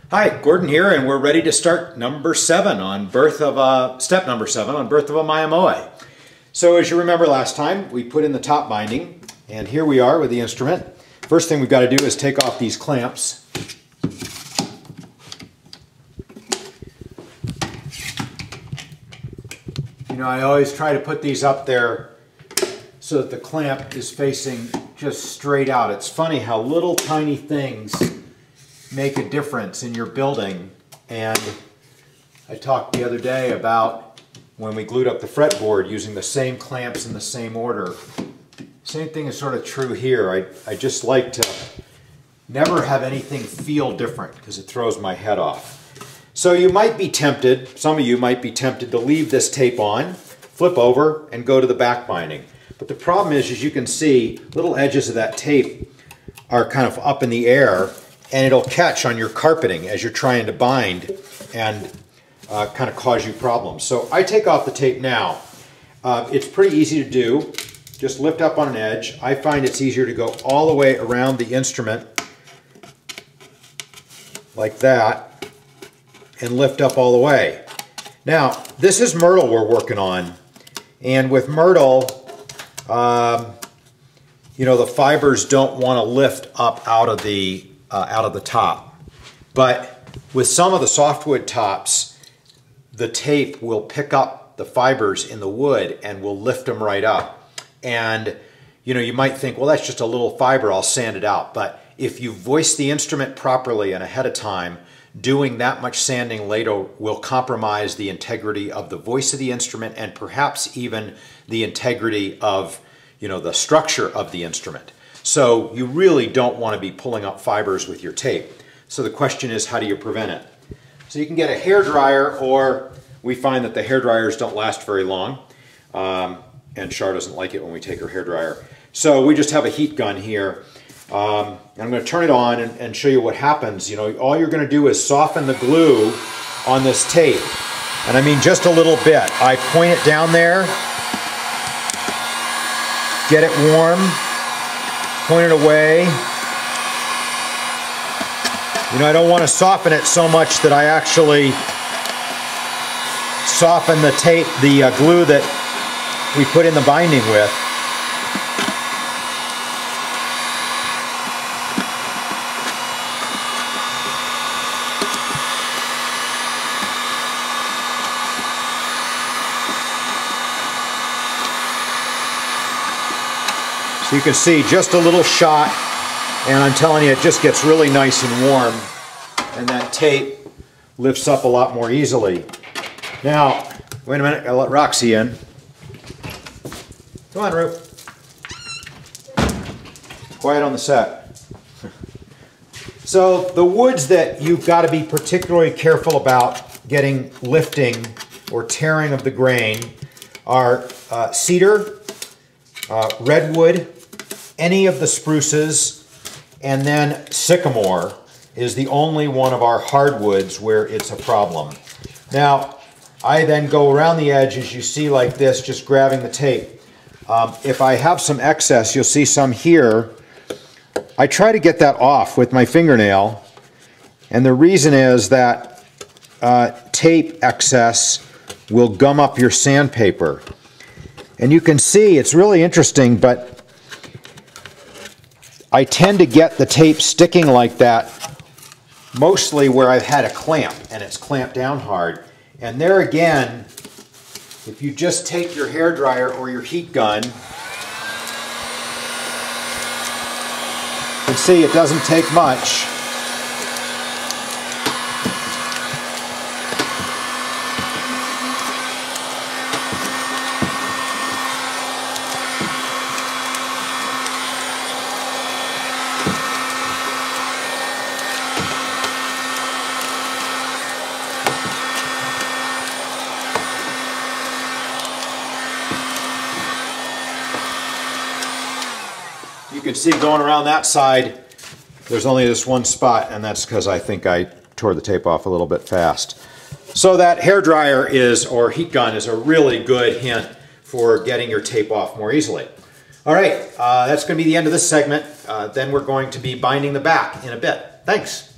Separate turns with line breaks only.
Hi, Gordon here, and we're ready to start step number 7 on birth of a Mya-Moe. So as you remember last time, we put in the top binding, and here we are with the instrument. First thing we've got to do is take off these clamps. You know, I always try to put these up there so that the clamp is facing just straight out. It's funny how little tiny things make a difference in your building. And I talked the other day about when we glued up the fretboard using the same clamps in the same order. Same thing is sort of true here. I just like to never have anything feel different because it throws my head off. So you might be tempted, some of you might be tempted to leave this tape on, flip over, and go to the back binding. But the problem is, as you can see, little edges of that tape are kind of up in the air, and it'll catch on your carpeting as you're trying to bind and kind of cause you problems. So I take off the tape now. It's pretty easy to do. Just lift up on an edge. I find it's easier to go all the way around the instrument like that and lift up all the way. Now, this is myrtle we're working on, and with myrtle, you know, the fibers don't want to lift up out of the top. But with some of the softwood tops, the tape will pick up the fibers in the wood and will lift them right up. And you know, you might think, well, that's just a little fiber, I'll sand it out. But if you voice the instrument properly and ahead of time, doing that much sanding later will compromise the integrity of the voice of the instrument and perhaps even the integrity of, you know, the structure of the instrument. So you really don't want to be pulling up fibers with your tape. So the question is, how do you prevent it? So you can get a hairdryer, or we find that the hairdryers don't last very long. And Char doesn't like it when we take her hairdryer. So we just have a heat gun here. I'm going to turn it on and show you what happens. You know, all you're going to do is soften the glue on this tape. And I mean just a little bit. I point it down there, get it warm, point it away. You know, I don't want to soften it so much that I actually soften the tape, the glue that we put in the binding with. So you can see just a little shot, and I'm telling you, it just gets really nice and warm, and that tape lifts up a lot more easily. Now, wait a minute, I'll let Roxy in. Come on, Rue. Quiet on the set. So the woods that you've got to be particularly careful about getting lifting or tearing of the grain are cedar, redwood, any of the spruces, and then sycamore is the only one of our hardwoods where it's a problem. Now, I then go around the edge, as you see, like this, just grabbing the tape. If I have some excess, you'll see some here. I try to get that off with my fingernail, and the reason is that tape excess will gum up your sandpaper. And you can see, it's really interesting, but I tend to get the tape sticking like that mostly where I've had a clamp and it's clamped down hard. And there again, if you just take your hairdryer or your heat gun, you can see it doesn't take much. You can see going around that side, there's only this one spot, and that's because I think I tore the tape off a little bit fast. So that hairdryer is, or heat gun, is a really good hint for getting your tape off more easily. All right, that's going to be the end of this segment. Then we're going to be binding the back in a bit. Thanks.